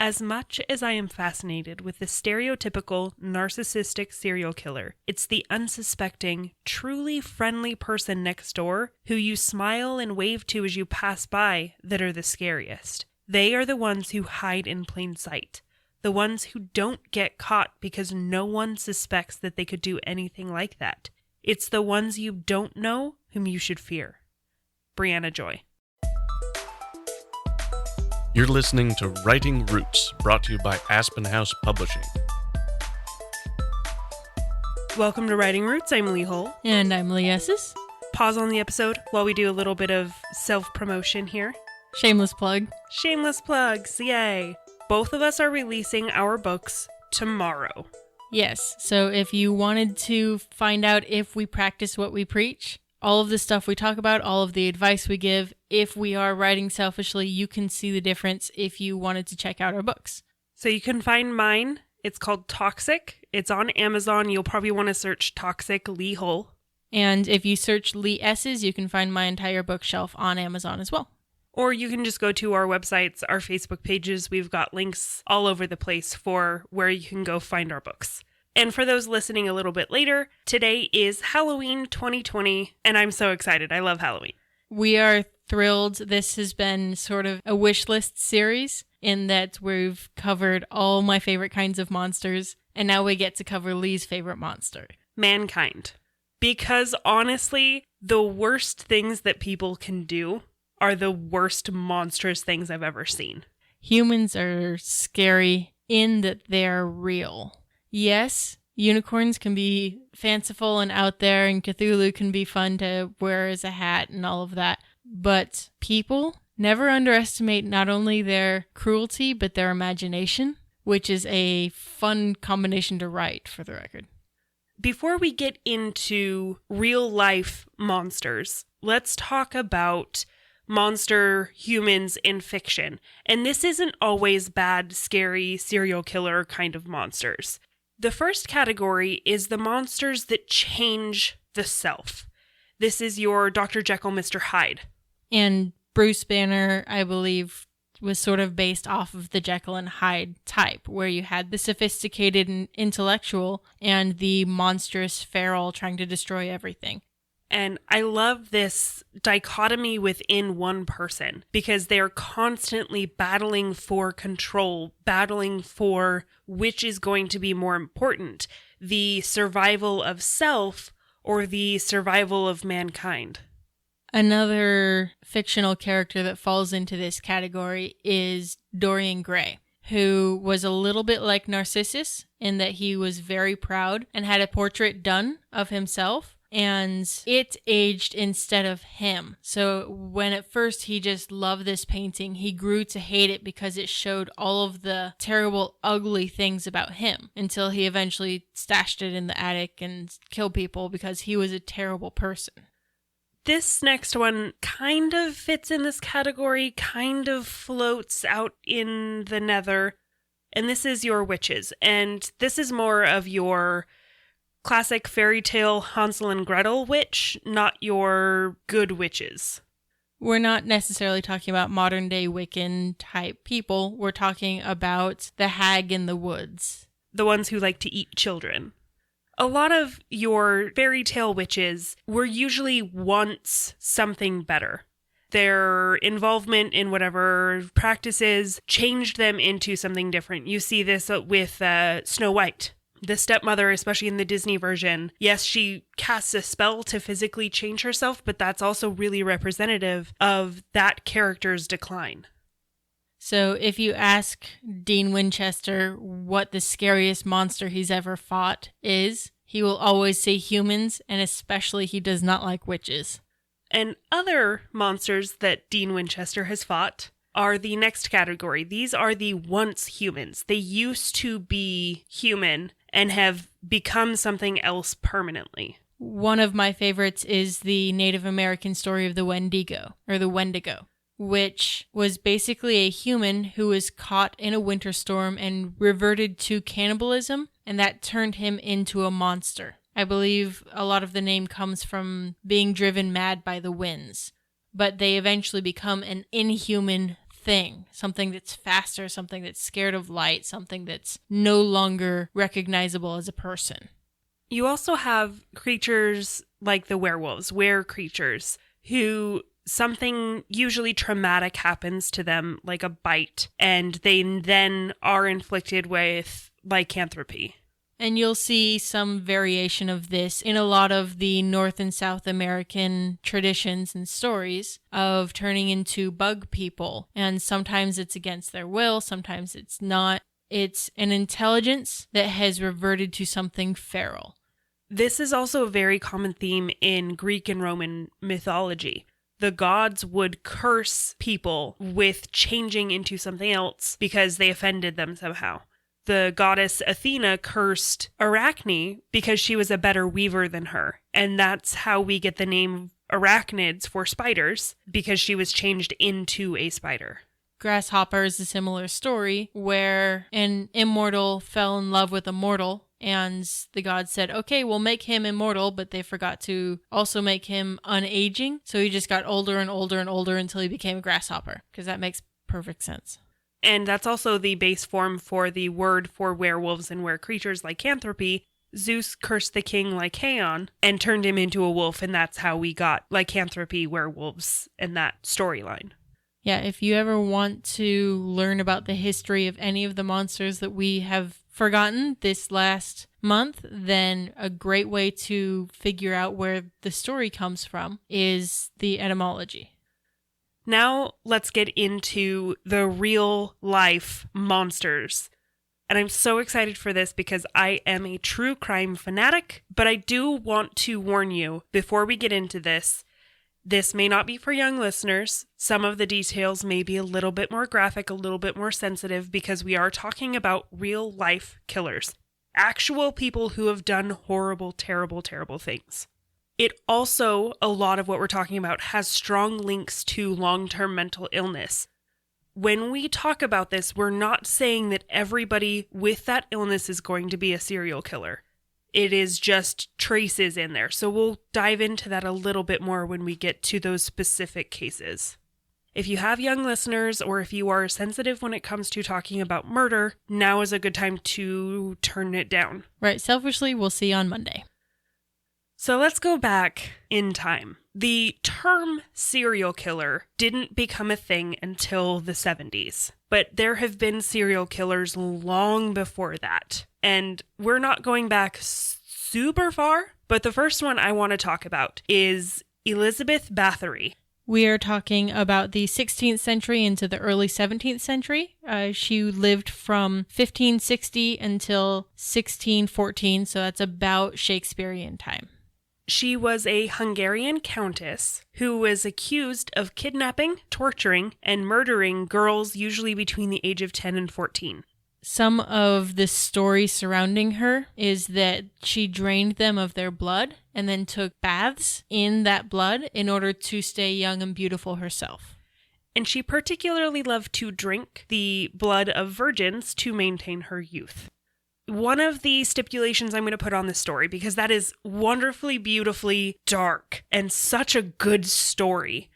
As much as I am fascinated with the stereotypical narcissistic serial killer, it's the unsuspecting, truly friendly person next door who you smile and wave to as you pass by that are the scariest. They are the ones who hide in plain sight. The ones who don't get caught because no one suspects that they could do anything like that. It's the ones you don't know whom you should fear. Brianna Joy. You're listening to Writing Roots, brought to you by Aspen House Publishing. Welcome to Writing Roots. I'm Leigh Hull. And I'm Leigh Esses. Pause on the episode while we do a little bit of self-promotion here. Shameless plug. Shameless plugs, yay! Both of us are releasing our books tomorrow. Yes, so if you wanted to find out if we practice what we preach, all of the stuff we talk about, all of the advice we give, if we are writing selfishly, you can see the difference if you wanted to check out our books. So you can find mine. It's called Toxic. It's on Amazon. You'll probably want to search Toxic Leigh Hull. And if you search Leigh Esses, you can find my entire bookshelf on Amazon as well. Or you can just go to our websites, our Facebook pages. We've got links all over the place for where you can go find our books. And for those listening a little bit later, today is Halloween 2020, and I'm so excited. I love Halloween. We are thrilled. This has been sort of a wish list series in that we've covered all my favorite kinds of monsters, and now we get to cover Leigh's favorite monster. Mankind. Because honestly, the worst things that people can do are the worst monstrous things I've ever seen. Humans are scary in that they're real. Yes, unicorns can be fanciful and out there, and Cthulhu can be fun to wear as a hat and all of that. But people, never underestimate not only their cruelty, but their imagination, which is a fun combination to write, for the record. Before we get into real-life monsters, let's talk about monster humans in fiction. And this isn't always bad, scary, serial killer kind of monsters. The first category is the monsters that change the self. This is your Dr. Jekyll, Mr. Hyde. And Bruce Banner, I believe, was sort of based off of the Jekyll and Hyde type, where you had the sophisticated and intellectual and the monstrous feral trying to destroy everything. And I love this dichotomy within one person because they're constantly battling for control, battling for which is going to be more important, the survival of self or the survival of mankind. Another fictional character that falls into this category is Dorian Gray, who was a little bit like Narcissus in that he was very proud and had a portrait done of himself. And it aged instead of him. So when at first he just loved this painting, he grew to hate it because it showed all of the terrible, ugly things about him until he eventually stashed it in the attic and killed people because he was a terrible person. This next one kind of fits in this category, kind of floats out in the nether. And this is your witches. And this is more of your classic fairy tale Hansel and Gretel witch, not your good witches. We're not necessarily talking about modern day Wiccan type people. We're talking about the hag in the woods. The ones who like to eat children. A lot of your fairy tale witches were usually once something better. Their involvement in whatever practices changed them into something different. You see this with Snow White. The stepmother, especially in the Disney version, yes, she casts a spell to physically change herself, but that's also really representative of that character's decline. So if you ask Dean Winchester what the scariest monster he's ever fought is, he will always say humans, and especially he does not like witches. And other monsters that Dean Winchester has fought are the next category. These are the once humans. They used to be human and have become something else permanently. One of my favorites is the Native American story of the Wendigo, or the Wendigo, which was basically a human who was caught in a winter storm and reverted to cannibalism, and that turned him into a monster. I believe a lot of the name comes from being driven mad by the winds, but they eventually become an inhuman thing, something that's faster, something that's scared of light, something that's no longer recognizable as a person. You also have creatures like the werewolves, were-creatures, who something usually traumatic happens to them, like a bite, and they then are inflicted with lycanthropy. And you'll see some variation of this in a lot of the North and South American traditions and stories of turning into bug people. And sometimes it's against their will, sometimes it's not. It's an intelligence that has reverted to something feral. This is also a very common theme in Greek and Roman mythology. The gods would curse people with changing into something else because they offended them somehow. The goddess Athena cursed Arachne because she was a better weaver than her. And that's how we get the name arachnids for spiders, because she was changed into a spider. Grasshopper is a similar story where an immortal fell in love with a mortal, and the gods said, okay, we'll make him immortal, but they forgot to also make him unaging. So he just got older and older and older until he became a grasshopper, because that makes perfect sense. And that's also the base form for the word for werewolves and were-creatures, lycanthropy. Zeus cursed the king Lycaon and turned him into a wolf, and that's how we got lycanthropy, werewolves, and that storyline. Yeah, if you ever want to learn about the history of any of the monsters that we have forgotten this last month, then a great way to figure out where the story comes from is the etymology. Now let's get into the real life monsters. And I'm so excited for this because I am a true crime fanatic, but I do want to warn you before we get into this. This may not be for young listeners. Some of the details may be a little bit more graphic, a little bit more sensitive, because we are talking about real life killers. Actual people who have done horrible, terrible, terrible things. It also, a lot of what we're talking about, has strong links to long-term mental illness. When we talk about this, we're not saying that everybody with that illness is going to be a serial killer. It is just traces in there. So we'll dive into that a little bit more when we get to those specific cases. If you have young listeners, or if you are sensitive when it comes to talking about murder, now is a good time to turn it down. Right, selfishly, we'll see you on Monday. So let's go back in time. The term serial killer didn't become a thing until the 70s, but there have been serial killers long before that. And we're not going back super far, but the first one I want to talk about is Elizabeth Bathory. We are talking about the 16th century into the early 17th century. She lived from 1560 until 1614, so that's about Shakespearean time. She was a Hungarian countess who was accused of kidnapping, torturing, and murdering girls usually between the age of 10 and 14. Some of the story surrounding her is that she drained them of their blood and then took baths in that blood in order to stay young and beautiful herself. And she particularly loved to drink the blood of virgins to maintain her youth. One of the stipulations I'm going to put on this story, because that is wonderfully, beautifully dark and such a good story,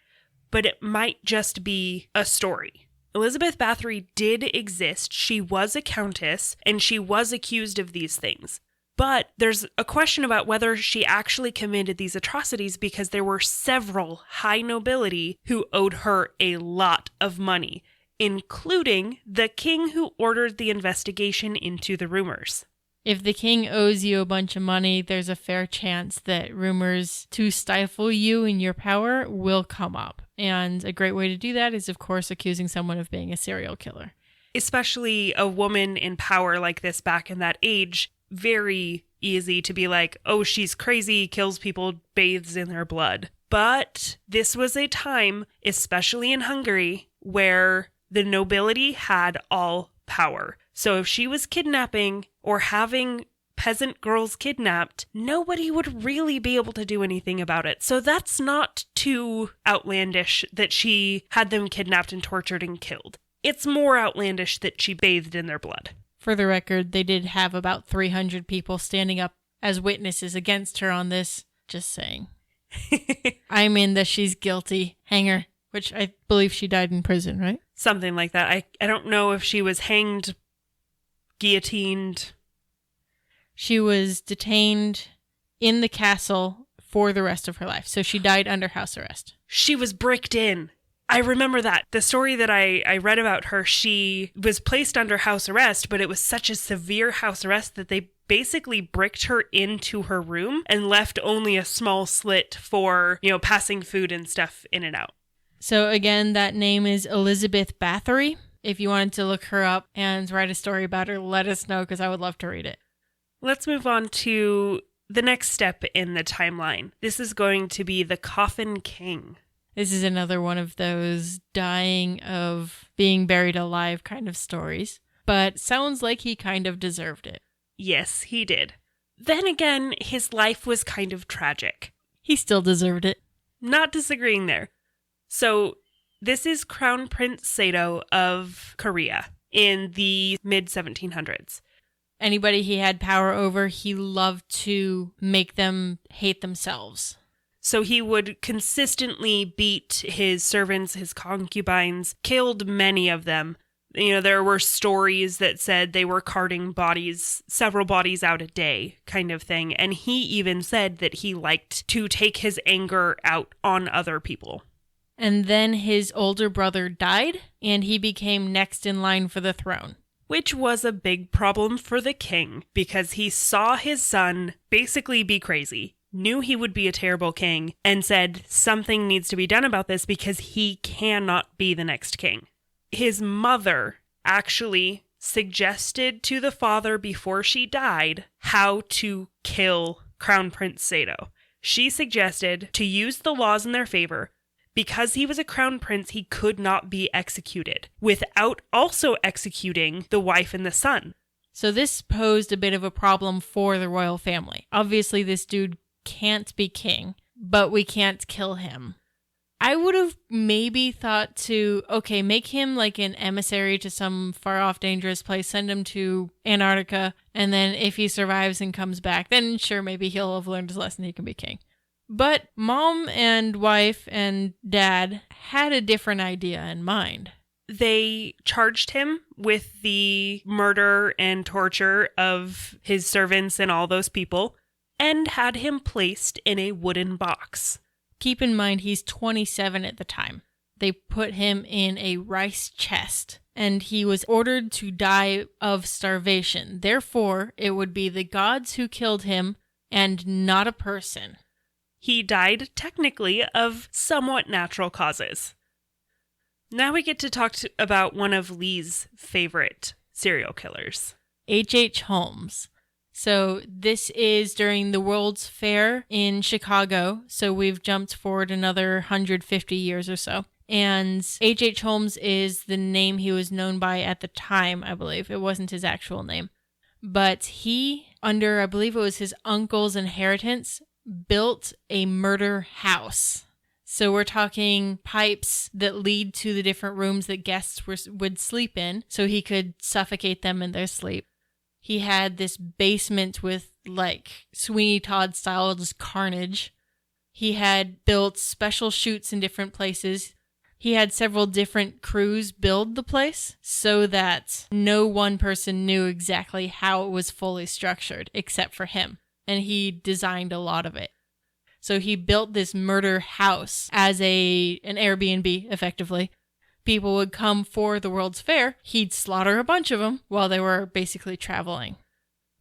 but it might just be a story. Elizabeth Bathory did exist. She was a countess, and she was accused of these things. But there's a question about whether she actually committed these atrocities, because there were several high nobility who owed her a lot of money, including the king who ordered the investigation into the rumors. If the king owes you a bunch of money, there's a fair chance that rumors to stifle you in your power will come up. And a great way to do that is, of course, accusing someone of being a serial killer. Especially a woman in power like this back in that age, very easy to be like, oh, she's crazy, kills people, bathes in their blood. But this was a time, especially in Hungary, where the nobility had all power. So if she was kidnapping or having peasant girls kidnapped, nobody would really be able to do anything about it. So that's not too outlandish that she had them kidnapped and tortured and killed. It's more outlandish that she bathed in their blood. For the record, they did have about 300 people standing up as witnesses against her on this. Just saying. I mean that she's guilty. Hang her. Which I believe she died in prison, right? Something like that. I don't know if she was hanged, guillotined. She was detained in the castle for the rest of her life. So she died under house arrest. She was bricked in. I remember that. The story that I read about her, she was placed under house arrest, but it was such a severe house arrest that they basically bricked her into her room and left only a small slit for, passing food and stuff in and out. So again, that name is Elizabeth Bathory. If you wanted to look her up and write a story about her, let us know because I would love to read it. Let's move on to the next step in the timeline. This is going to be the Coffin King. This is another one of those dying of being buried alive kind of stories, but sounds like he kind of deserved it. Yes, he did. Then again, his life was kind of tragic. He still deserved it. Not disagreeing there. So, this is Crown Prince Sato of Korea in the mid-1700s. Anybody he had power over, he loved to make them hate themselves. So he would consistently beat his servants, his concubines, killed many of them. There were stories that said they were carting bodies, several bodies out a day kind of thing. And he even said that he liked to take his anger out on other people. And then his older brother died, and he became next in line for the throne. Which was a big problem for the king, because he saw his son basically be crazy, knew he would be a terrible king, and said something needs to be done about this because he cannot be the next king. His mother actually suggested to the father before she died how to kill Crown Prince Sato. She suggested to use the laws in their favor. Because he was a crown prince, he could not be executed without also executing the wife and the son. So this posed a bit of a problem for the royal family. Obviously, this dude can't be king, but we can't kill him. I would have maybe thought to, make him like an emissary to some far off dangerous place, send him to Antarctica, and then if he survives and comes back, then sure, maybe he'll have learned his lesson, he can be king. But mom and wife and dad had a different idea in mind. They charged him with the murder and torture of his servants and all those people, and had him placed in a wooden box. Keep in mind, he's 27 at the time. They put him in a rice chest, and he was ordered to die of starvation. Therefore, it would be the gods who killed him and not a person. He died technically of somewhat natural causes. Now we get to talk about one of Leigh's favorite serial killers. H.H. Holmes. So this is during the World's Fair in Chicago. So we've jumped forward another 150 years or so. And H.H. Holmes is the name he was known by at the time, I believe. It wasn't his actual name. But he, under, I believe it was his uncle's inheritance, built a murder house. So we're talking pipes that lead to the different rooms that guests would sleep in, so he could suffocate them in their sleep. He had this basement with like Sweeney Todd style just carnage. He had built special chutes in different places. He had several different crews build the place so that no one person knew exactly how it was fully structured except for him. And he designed a lot of it. So he built this murder house as an Airbnb, effectively. People would come for the World's Fair. He'd slaughter a bunch of them while they were basically traveling.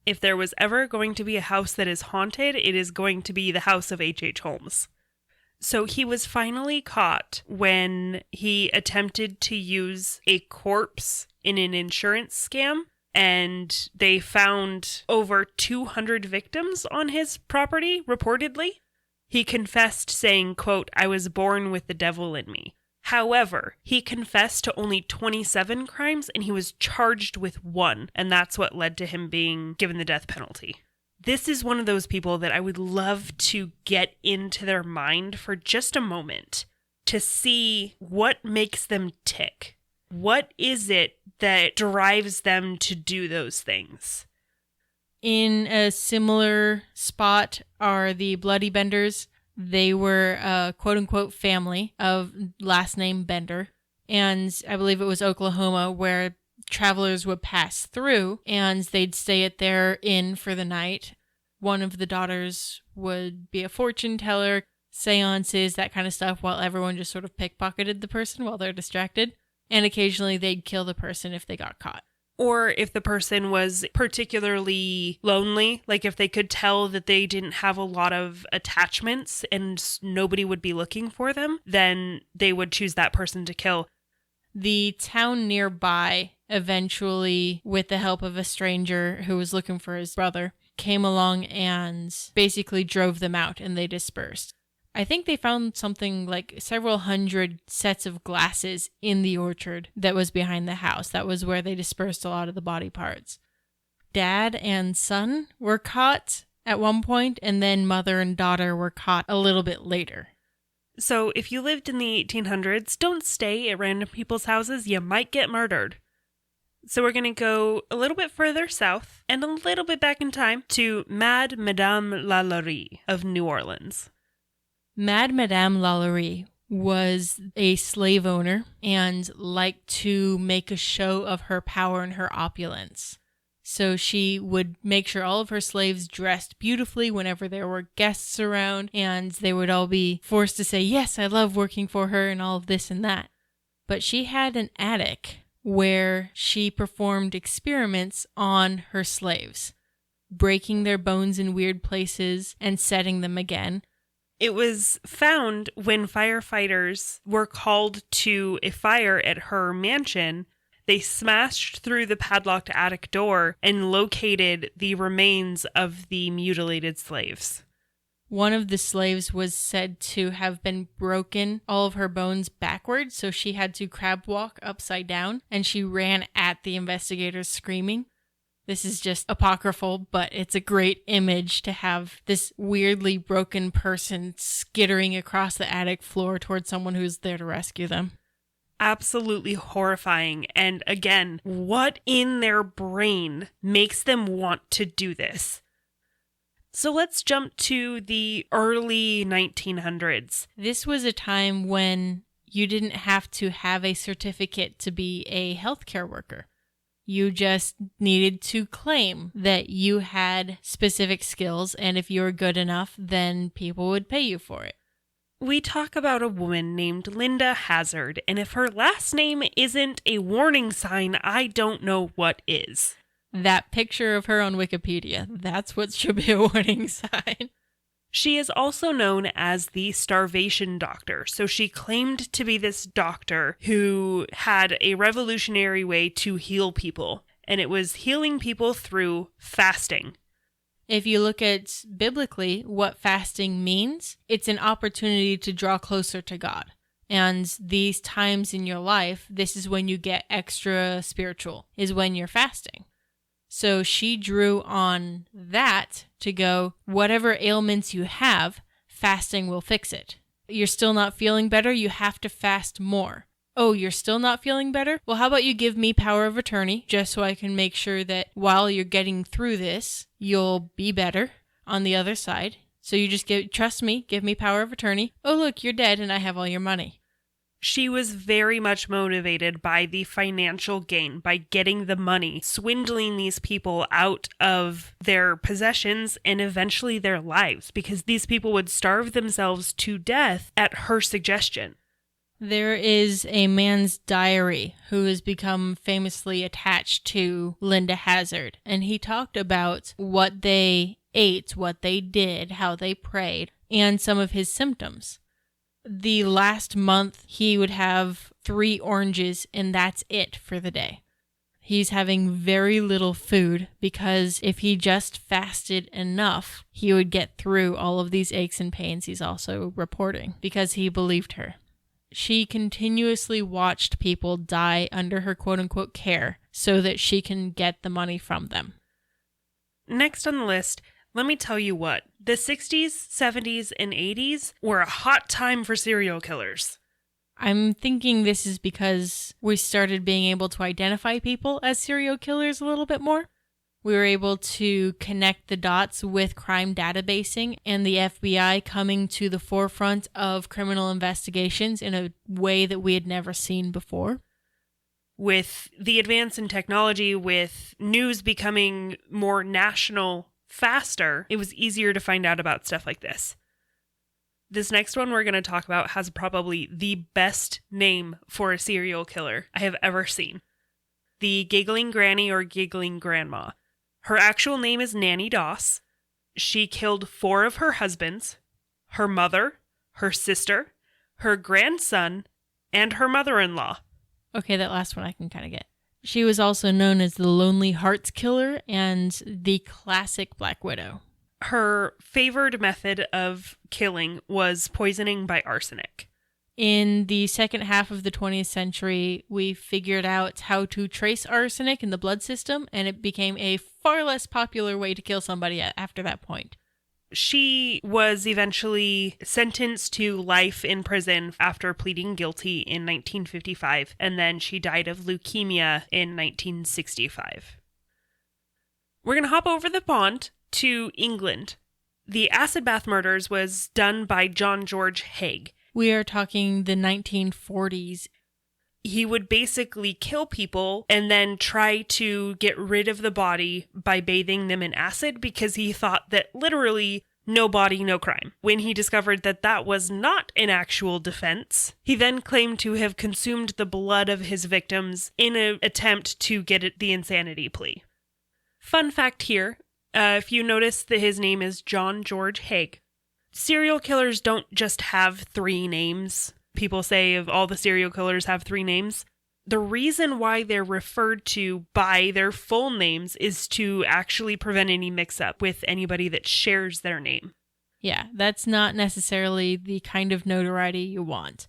If there was ever going to be a house that is haunted, it is going to be the house of H.H. Holmes. So he was finally caught when he attempted to use a corpse in an insurance scam. And they found over 200 victims on his property, reportedly. He confessed saying, quote, "I was born with the devil in me." However, he confessed to only 27 crimes and he was charged with 1. And that's what led to him being given the death penalty. This is one of those people that I would love to get into their mind for just a moment to see what makes them tick. What is it that drives them to do those things? In a similar spot are the Bloody Benders. They were a quote-unquote family of last name Bender. and I believe it was Oklahoma, where travelers would pass through and they'd stay at their inn for the night. One of the daughters would be a fortune teller, seances, that kind of stuff, while everyone just sort of pickpocketed the person while they're distracted. And occasionally they'd kill the person if they got caught. Or if the person was particularly lonely, like if they could tell that they didn't have a lot of attachments and nobody would be looking for them, then they would choose that person to kill. The town nearby eventually, with the help of a stranger who was looking for his brother, came along and basically drove them out, and they dispersed. I think they found something like several hundred sets of glasses in the orchard that was behind the house. That was where they dispersed a lot of the body parts. Dad and son were caught at one point, and then mother and daughter were caught a little bit later. So if you lived in the 1800s, don't stay at random people's houses. You might get murdered. So we're going to go a little bit further south and a little bit back in time to Mad Madame Lalaurie of New Orleans. Mad Madame Lalaurie was a slave owner and liked to make a show of her power and her opulence. So she would make sure all of her slaves dressed beautifully whenever there were guests around, and they would all be forced to say, yes, I love working for her and all of this and that. But she had an attic where she performed experiments on her slaves, breaking their bones in weird places and setting them again. It was found when firefighters were called to a fire at her mansion. They smashed through the padlocked attic door and located the remains of the mutilated slaves. One of the slaves was said to have been broken all of her bones backwards, so she had to crab walk upside down, and she ran at the investigators screaming. This is just apocryphal, but it's a great image to have this weirdly broken person skittering across the attic floor towards someone who's there to rescue them. Absolutely horrifying. And again, what in their brain makes them want to do this? So let's jump to the early 1900s. This was a time when you didn't have to have a certificate to be a healthcare worker. You just needed to claim that you had specific skills, and if you were good enough, then people would pay you for it. We talk about a woman named Linda Hazard, and if her last name isn't a warning sign, I don't know what is. That picture of her on Wikipedia, that's what should be a warning sign. She is also known as the starvation doctor. So she claimed to be this doctor who had a revolutionary way to heal people, and it was healing people through fasting. If you look at biblically what fasting means, it's an opportunity to draw closer to God. And these times in your life, this is when you get extra spiritual, is when you're fasting. So she drew on that to go, whatever ailments you have, fasting will fix it. You're still not feeling better, you have to fast more. Oh, you're still not feeling better? Well, how about you give me power of attorney, just so I can make sure that while you're getting through this, you'll be better on the other side. So you just trust me, give me power of attorney. Oh, look, you're dead and I have all your money. She was very much motivated by the financial gain, by getting the money, swindling these people out of their possessions and eventually their lives, because these people would starve themselves to death at her suggestion. There is a man's diary who has become famously attached to Linda Hazard, and he talked about what they ate, what they did, how they prayed, and some of his symptoms. The last month, he would have 3 oranges, and that's it for the day. He's having very little food because if he just fasted enough, he would get through all of these aches and pains he's also reporting because he believed her. She continuously watched people die under her quote-unquote care so that she can get the money from them. Next on the list, let me tell you what. The 60s, 70s, and 80s were a hot time for serial killers. I'm thinking this is because we started being able to identify people as serial killers a little bit more. We were able to connect the dots with crime databasing and the FBI coming to the forefront of criminal investigations in a way that we had never seen before. With the advance in technology, with news becoming more national faster, it was easier to find out about stuff like this. This next one we're going to talk about has probably the best name for a serial killer I have ever seen. The Giggling Granny or Giggling Grandma. Her actual name is Nanny Doss. She killed 4 of her husbands, her mother, her sister, her grandson, and her mother-in-law. Okay, that last one I can kind of get. She was also known as the Lonely Hearts Killer and the classic Black Widow. Her favored method of killing was poisoning by arsenic. In the second half of the 20th century, we figured out how to trace arsenic in the blood system, and it became a far less popular way to kill somebody after that point. She was eventually sentenced to life in prison after pleading guilty in 1955, and then she died of leukemia in 1965. We're going to hop over the pond to England. The acid bath murders was done by John George Haig. We are talking the 1940s. He would basically kill people and then try to get rid of the body by bathing them in acid because he thought that literally no body, no crime. When he discovered that that was not an actual defense, he then claimed to have consumed the blood of his victims in an attempt to get the insanity plea. Fun fact here, if you notice that his name is John George Haig. Serial killers don't just have 3 names. People say of all the serial killers have 3 names. The reason why they're referred to by their full names is to actually prevent any mix-up with anybody that shares their name. Yeah, that's not necessarily the kind of notoriety you want.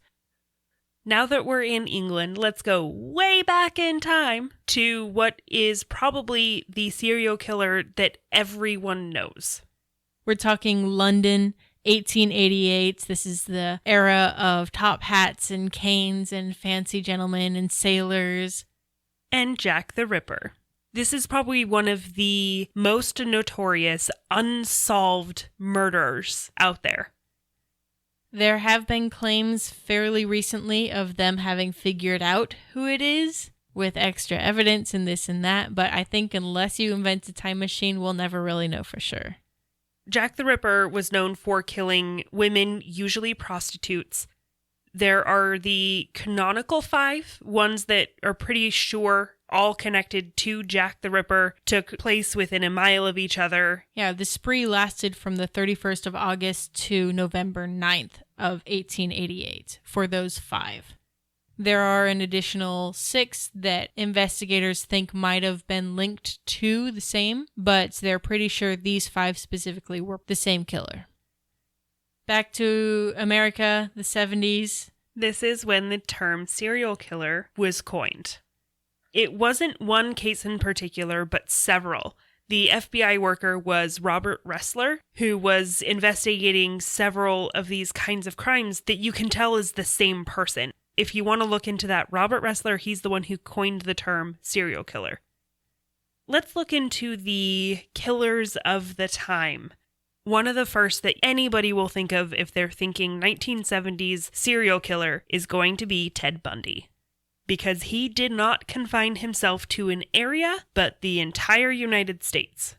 Now that we're in England, let's go way back in time to what is probably the serial killer that everyone knows. We're talking London, 1888. This is the era of top hats and canes and fancy gentlemen and sailors. And Jack the Ripper. This is probably one of the most notorious unsolved murders out there. There have been claims fairly recently of them having figured out who it is with extra evidence and this and that, but I think unless you invent a time machine, we'll never really know for sure. Jack the Ripper was known for killing women, usually prostitutes. There are the canonical 5, ones that are pretty sure all connected to Jack the Ripper, took place within a mile of each other. Yeah, the spree lasted from the 31st of August to November 9th of 1888 for those 5. There are an additional 6 that investigators think might have been linked to the same, but they're pretty sure these 5 specifically were the same killer. Back to America, the 70s. This is when the term serial killer was coined. It wasn't one case in particular, but several. The FBI worker was Robert Ressler, who was investigating several of these kinds of crimes that you can tell is the same person. If you want to look into that, Robert Ressler, he's the one who coined the term serial killer. Let's look into the killers of the time. One of the first that anybody will think of if they're thinking 1970s serial killer is going to be Ted Bundy. Because he did not confine himself to an area, but the entire United States.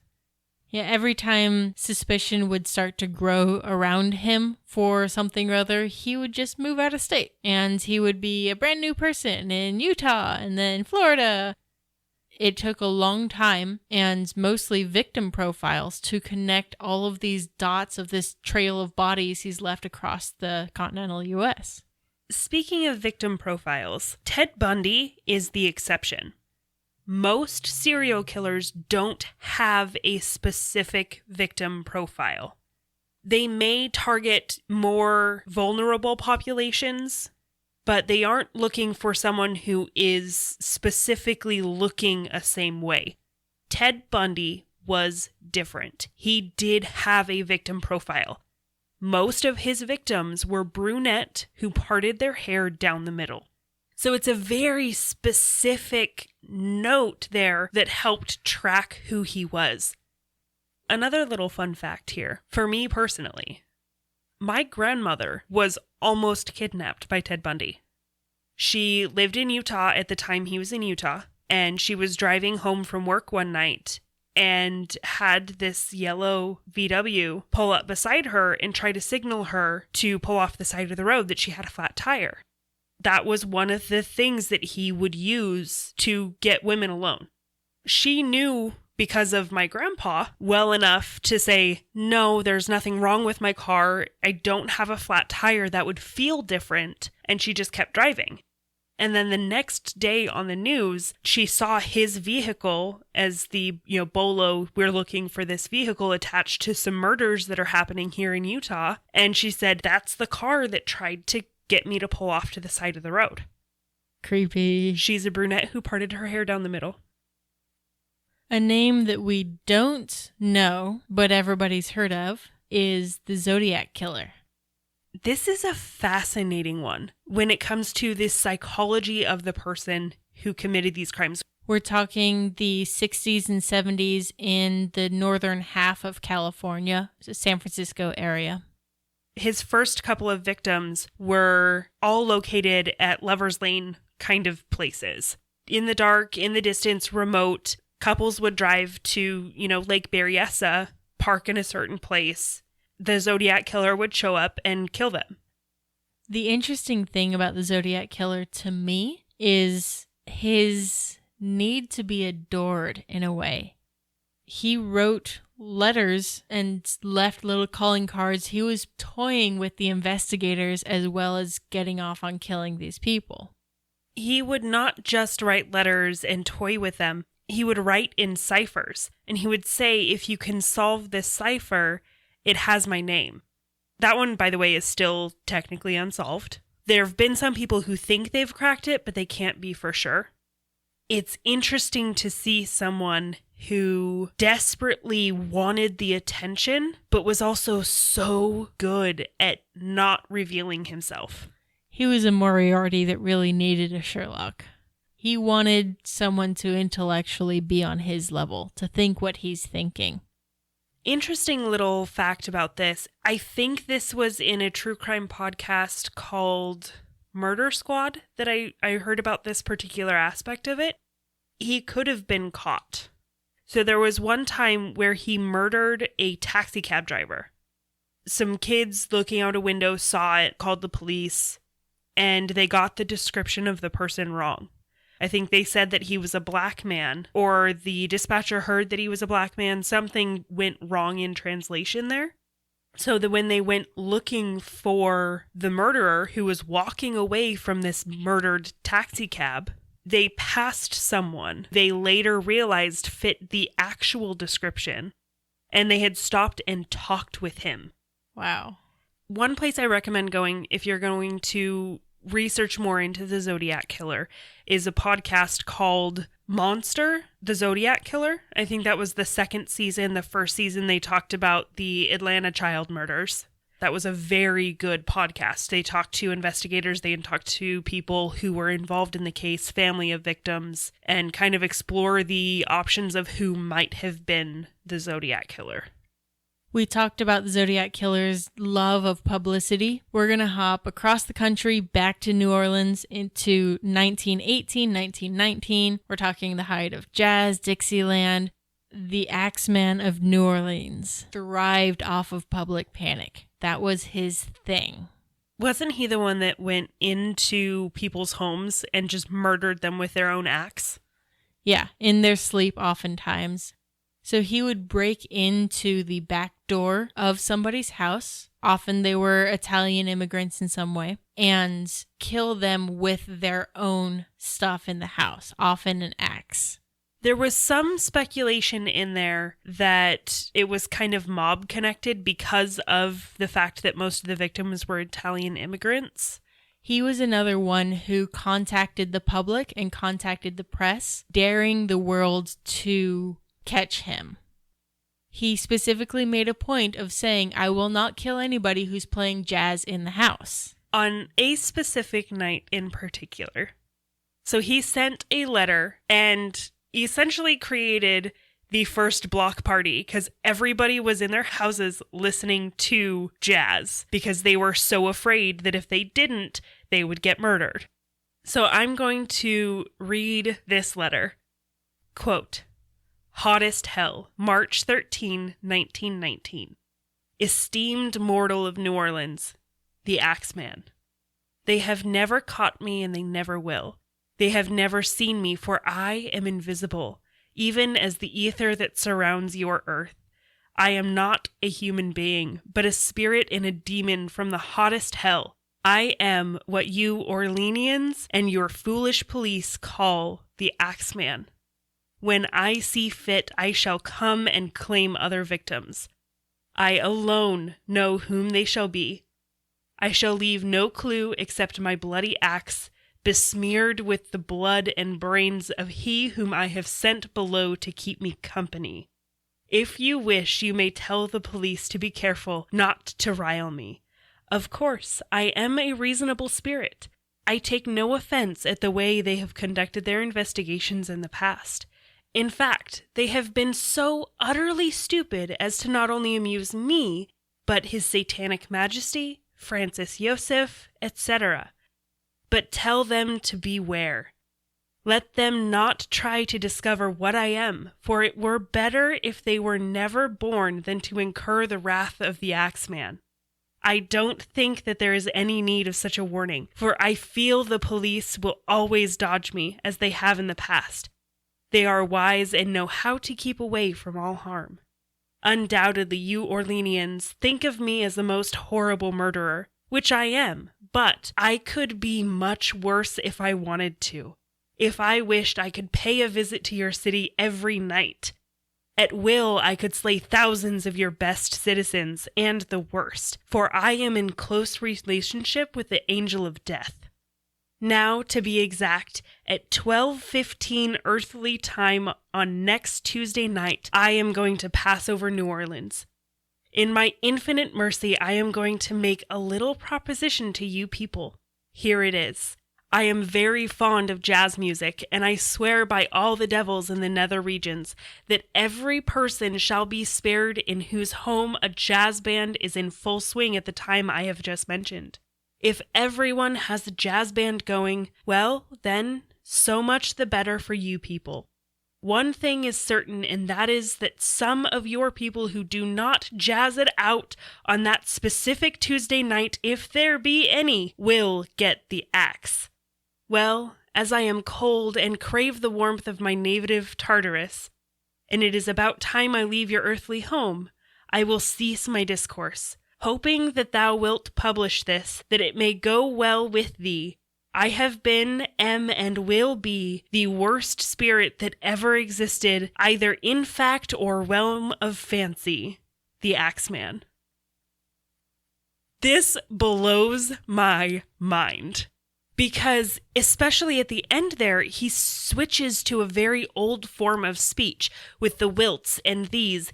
Yeah, every time suspicion would start to grow around him for something or other, he would just move out of state. And he would be a brand new person in Utah and then Florida. It took a long time and mostly victim profiles to connect all of these dots of this trail of bodies he's left across the continental U.S. Speaking of victim profiles, Ted Bundy is the exception. Most serial killers don't have a specific victim profile. They may target more vulnerable populations, but they aren't looking for someone who is specifically looking a same way. Ted Bundy was different. He did have a victim profile. Most of his victims were brunette who parted their hair down the middle. So it's a very specific note there that helped track who he was. Another little fun fact here, for me personally, my grandmother was almost kidnapped by Ted Bundy. She lived in Utah at the time he was in Utah, and she was driving home from work one night and had this yellow VW pull up beside her and try to signal her to pull off the side of the road that she had a flat tire. That was one of the things that he would use to get women alone. She knew, because of my grandpa, well enough to say, no, there's nothing wrong with my car. I don't have a flat tire that would feel different. And she just kept driving. And then the next day on the news, she saw his vehicle as the, bolo, we're looking for this vehicle attached to some murders that are happening here in Utah. And she said, that's the car that tried to get me to pull off to the side of the road. Creepy. She's a brunette who parted her hair down the middle. A name that we don't know, but everybody's heard of, is the Zodiac Killer. This is a fascinating one when it comes to the psychology of the person who committed these crimes. We're talking the 60s and 70s in the northern half of California, the San Francisco area. His first couple of victims were all located at Lover's Lane kind of places. In the dark, in the distance, remote. Couples would drive to, Lake Berryessa, park in a certain place. The Zodiac Killer would show up and kill them. The interesting thing about the Zodiac Killer to me is his need to be adored in a way. He wrote letters and left little calling cards. He was toying with the investigators as well as getting off on killing these people. He would not just write letters and toy with them. He would write in ciphers, and he would say, if you can solve this cipher, it has my name. That one, by the way, is still technically unsolved. There have been some people who think they've cracked it, but they can't be for sure. It's interesting to see someone who desperately wanted the attention, but was also so good at not revealing himself. He was a Moriarty that really needed a Sherlock. He wanted someone to intellectually be on his level, to think what he's thinking. Interesting little fact about this. I think this was in a true crime podcast called Murder Squad that I heard about this particular aspect of it. He could have been caught. So there was one time where he murdered a taxi cab driver. Some kids looking out a window saw it, called the police, and they got the description of the person wrong. I think they said that he was a black man, or the dispatcher heard that he was a black man. Something went wrong in translation there. So that when they went looking for the murderer who was walking away from this murdered taxi cab, they passed someone they later realized fit the actual description, and they had stopped and talked with him. Wow. One place I recommend going if you're going to research more into the Zodiac Killer is a podcast called Monster, the Zodiac Killer. I think that was the second season. The first season they talked about the Atlanta child murders. That was a very good podcast. They talked to investigators, they talked to people who were involved in the case, family of victims, and kind of explore the options of who might have been the Zodiac Killer. We talked about the Zodiac Killer's love of publicity. We're going to hop across the country back to New Orleans into 1918, 1919. We're talking the height of jazz, Dixieland. The Axeman of New Orleans thrived off of public panic. That was his thing. Wasn't he the one that went into people's homes and just murdered them with their own axe? Yeah, in their sleep oftentimes. So he would break into the back door of somebody's house. Often they were Italian immigrants in some way, and kill them with their own stuff in the house, often an axe. There was some speculation in there that it was kind of mob connected because of the fact that most of the victims were Italian immigrants. He was another one who contacted the public and contacted the press, daring the world to catch him. He specifically made a point of saying, I will not kill anybody who's playing jazz in the house. On a specific night in particular, So he sent a letter and essentially created the first block party because everybody was in their houses listening to jazz because they were so afraid that if they didn't, they would get murdered. So I'm going to read this letter. Quote, Hottest Hell, March 13, 1919. Esteemed mortal of New Orleans, the Axeman. They have never caught me and they never will. They have never seen me, for I am invisible, even as the ether that surrounds your earth. I am not a human being, but a spirit and a demon from the hottest hell. I am what you Orleanians and your foolish police call the Axeman. When I see fit, I shall come and claim other victims. I alone know whom they shall be. I shall leave no clue except my bloody axe, besmeared with the blood and brains of he whom I have sent below to keep me company. If you wish, you may tell the police to be careful not to rile me. Of course, I am a reasonable spirit. I take no offense at the way they have conducted their investigations in the past. In fact, they have been so utterly stupid as to not only amuse me, but His Satanic Majesty, Francis Joseph, etc. But tell them to beware. Let them not try to discover what I am, for it were better if they were never born than to incur the wrath of the Axeman. I don't think that there is any need of such a warning, for I feel the police will always dodge me, as they have in the past. They are wise and know how to keep away from all harm. Undoubtedly, you Orleanians think of me as the most horrible murderer, which I am, but I could be much worse if I wanted to. If I wished, I could pay a visit to your city every night. At will, I could slay thousands of your best citizens and the worst, for I am in close relationship with the angel of death. Now, to be exact, at 12:15 earthly time on next Tuesday night, I am going to pass over New Orleans. In my infinite mercy, I am going to make a little proposition to you people. Here it is. I am very fond of jazz music, and I swear by all the devils in the nether regions that every person shall be spared in whose home a jazz band is in full swing at the time I have just mentioned. If everyone has a jazz band going, well, then, so much the better for you people. One thing is certain, and that is that some of your people who do not jazz it out on that specific Tuesday night, if there be any, will get the axe. Well, as I am cold and crave the warmth of my native Tartarus, and it is about time I leave your earthly home, I will cease my discourse, hoping that thou wilt publish this, that it may go well with thee. I have been, am, and will be the worst spirit that ever existed, either in fact or realm of fancy, the Axeman. This blows my mind. Because, especially at the end there, he switches to a very old form of speech with the wilts and these.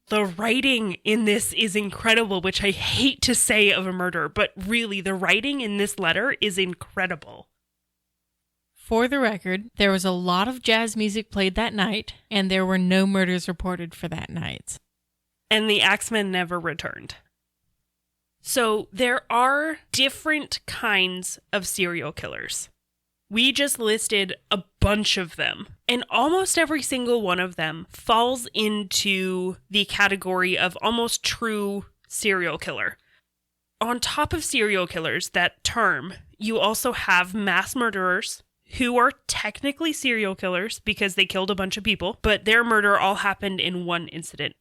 The writing in this is incredible, which I hate to say of a murder, but really, the writing in this letter is incredible. For the record, there was a lot of jazz music played that night, and there were no murders reported for that night. And the Axeman never returned. So there are different kinds of serial killers. We just listed a bunch of them, and almost every single one of them falls into the category of almost true serial killer. On top of serial killers, that term, you also have mass murderers who are technically serial killers because they killed a bunch of people, but their murder all happened in one incident.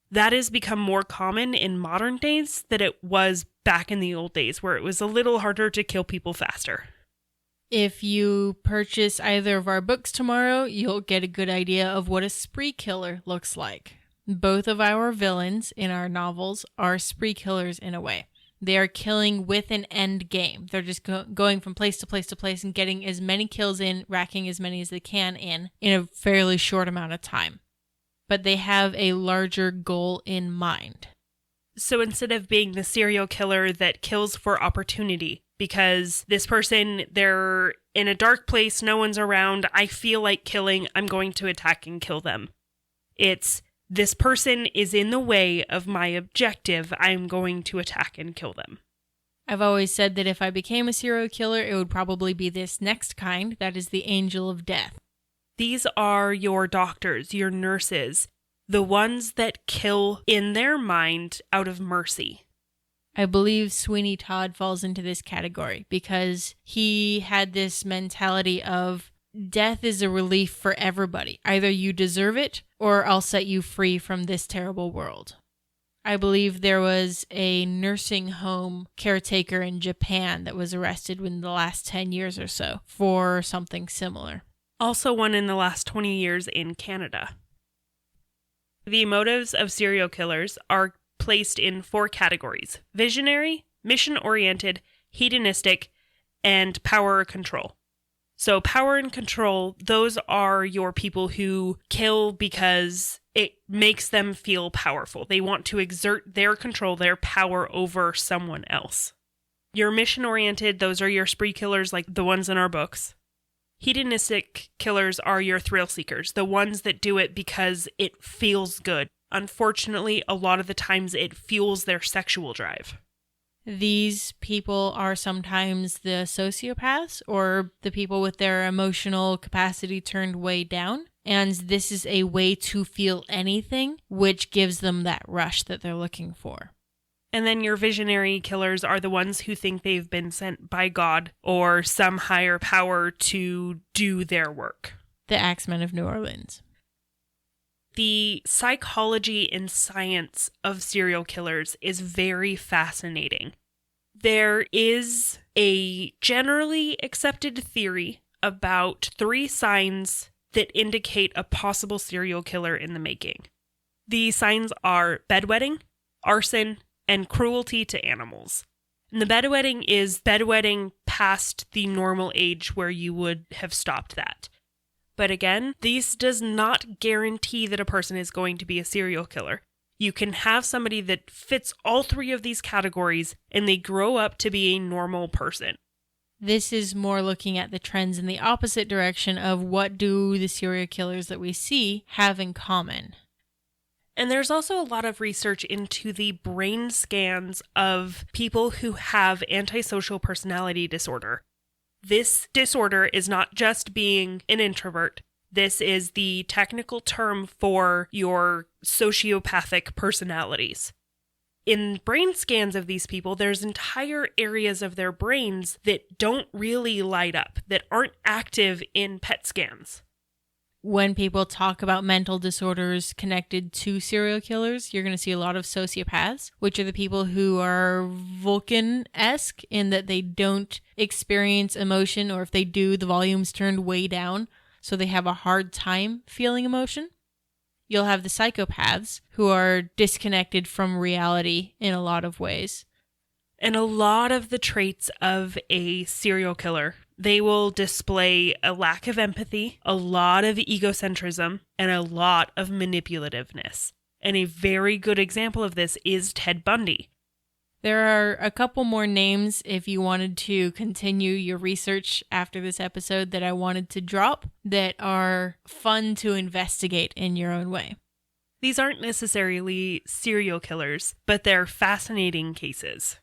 That has become more common in modern days than it was back in the old days, where it was a little harder to kill people faster. If you purchase either of our books tomorrow, you'll get a good idea of what a spree killer looks like. Both of our villains in our novels are spree killers in a way. They are killing with an end game. They're just going from place to place to place and getting as many kills in, racking as many as they can in a fairly short amount of time. But they have a larger goal in mind. So instead of being the serial killer that kills for opportunity, because this person, they're in a dark place, no one's around, I feel like killing, I'm going to attack and kill them. It's this person is in the way of my objective, I'm going to attack and kill them. I've always said that if I became a serial killer, it would probably be this next kind, that is the angel of death. These are your doctors, your nurses, the ones that kill in their mind out of mercy. I believe Sweeney Todd falls into this category because he had this mentality of death is a relief for everybody. Either you deserve it or I'll set you free from this terrible world. I believe there was a nursing home caretaker in Japan that was arrested in the last 10 years or so for something similar. Also one in the last 20 years in Canada. The motives of serial killers are placed in 4 categories: visionary, mission-oriented, hedonistic, and power or control. So power and control, those are your people who kill because it makes them feel powerful. They want to exert their control, their power over someone else. Your mission-oriented, those are your spree killers like the ones in our books. Hedonistic killers are your thrill seekers, the ones that do it because it feels good. Unfortunately, a lot of the times it fuels their sexual drive. These people are sometimes the sociopaths or the people with their emotional capacity turned way down. And this is a way to feel anything, which gives them that rush that they're looking for. And then your visionary killers are the ones who think they've been sent by God or some higher power to do their work. The Axemen of New Orleans. The psychology and science of serial killers is very fascinating. There is a generally accepted theory about 3 signs that indicate a possible serial killer in the making. The signs are bedwetting, arson, and cruelty to animals. And the bedwetting is bedwetting past the normal age where you would have stopped that. But again, this does not guarantee that a person is going to be a serial killer. You can have somebody that fits all 3 of these categories and they grow up to be a normal person. This is more looking at the trends in the opposite direction of what do the serial killers that we see have in common. And there's also a lot of research into the brain scans of people who have antisocial personality disorder. This disorder is not just being an introvert. This is the technical term for your sociopathic personalities. In brain scans of these people, there's entire areas of their brains that don't really light up, that aren't active in PET scans. When people talk about mental disorders connected to serial killers, you're going to see a lot of sociopaths, which are the people who are Vulcan-esque in that they don't experience emotion, or if they do, the volume's turned way down, so they have a hard time feeling emotion. You'll have the psychopaths who are disconnected from reality in a lot of ways. And a lot of the traits of a serial killer, they will display a lack of empathy, a lot of egocentrism, and a lot of manipulativeness. And a very good example of this is Ted Bundy. There are a couple more names if you wanted to continue your research after this episode that I wanted to drop that are fun to investigate in your own way. These aren't necessarily serial killers, but they're fascinating cases.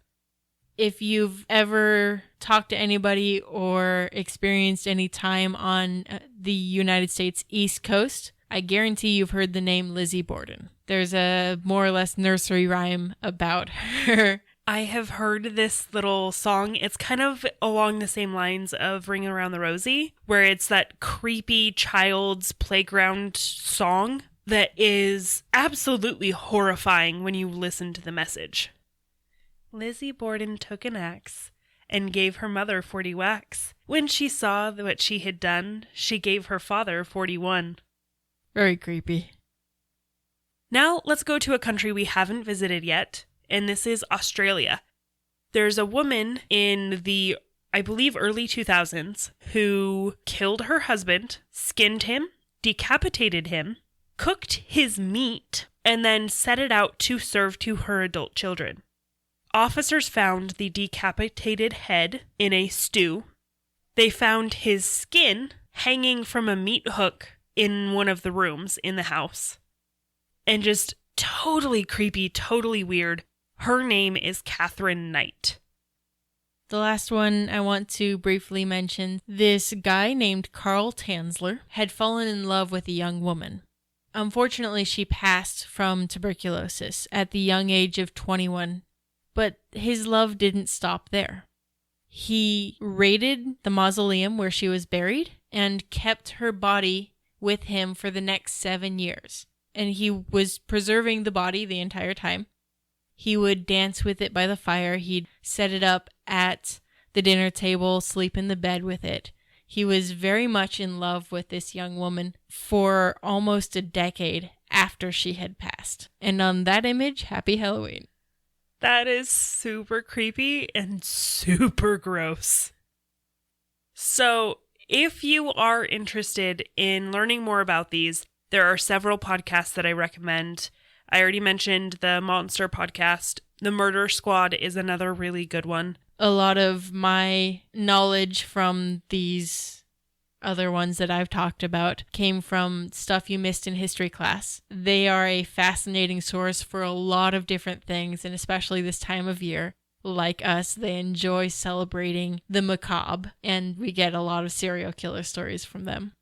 If you've ever talked to anybody or experienced any time on the United States East Coast, I guarantee you've heard the name Lizzie Borden. There's a more or less nursery rhyme about her. I have heard this little song. It's kind of along the same lines of Ringing Around the Rosie, where it's that creepy child's playground song that is absolutely horrifying when you listen to the message. Lizzie Borden took an axe and gave her mother 40 whacks. When she saw what she had done, she gave her father 41. Very creepy. Now let's go to a country we haven't visited yet, and this is Australia. There's a woman in the, I believe, early 2000s who killed her husband, skinned him, decapitated him, cooked his meat, and then set it out to serve to her adult children. Officers found the decapitated head in a stew. They found his skin hanging from a meat hook in one of the rooms in the house. And just totally creepy, totally weird. Her name is Catherine Knight. The last one I want to briefly mention, this guy named Carl Tanzler had fallen in love with a young woman. Unfortunately, she passed from tuberculosis at the young age of 21, but his love didn't stop there. He raided the mausoleum where she was buried and kept her body with him for the next 7 years. And he was preserving the body the entire time. He would dance with it by the fire. He'd set it up at the dinner table, sleep in the bed with it. He was very much in love with this young woman for almost a decade after she had passed. And on that image, happy Halloween. That is super creepy and super gross. So, if you are interested in learning more about these, there are several podcasts that I recommend. I already mentioned the Monster podcast. The Murder Squad is another really good one. A lot of my knowledge from these other ones that I've talked about came from stuff you missed in history class. They are a fascinating source for a lot of different things, and especially this time of year. Like us, they enjoy celebrating the macabre, and we get a lot of serial killer stories from them.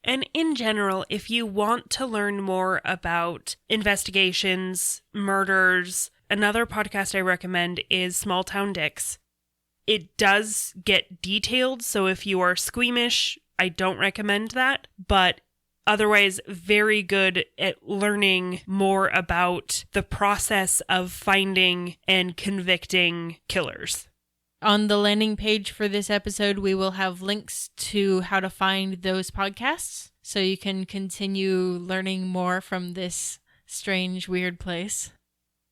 And in general, if you want to learn more about investigations, murders, another podcast I recommend is Small Town Dicks. It does get detailed, so if you are squeamish, I don't recommend that, but otherwise very good at learning more about the process of finding and convicting killers. On the landing page for this episode, we will have links to how to find those podcasts, so you can continue learning more from this strange, weird place.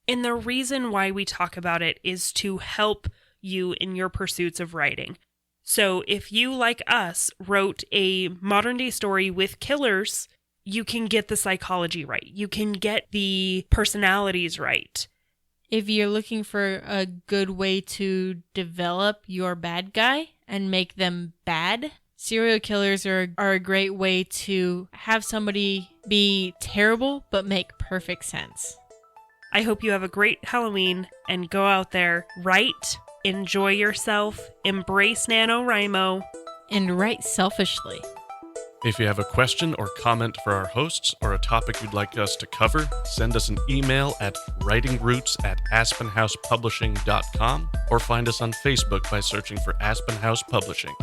And the reason why we talk about it is to help you in your pursuits of writing. So if you, like us, wrote a modern-day story with killers, you can get the psychology right. You can get the personalities right. If you're looking for a good way to develop your bad guy and make them bad, serial killers are a great way to have somebody be terrible but make perfect sense. I hope you have a great Halloween and go out there, write, enjoy yourself, embrace NaNoWriMo, and write selfishly. If you have a question or comment for our hosts or a topic you'd like us to cover, send us an email at writingroots@aspenhousepublishing.com or find us on Facebook by searching for Aspen House Publishing.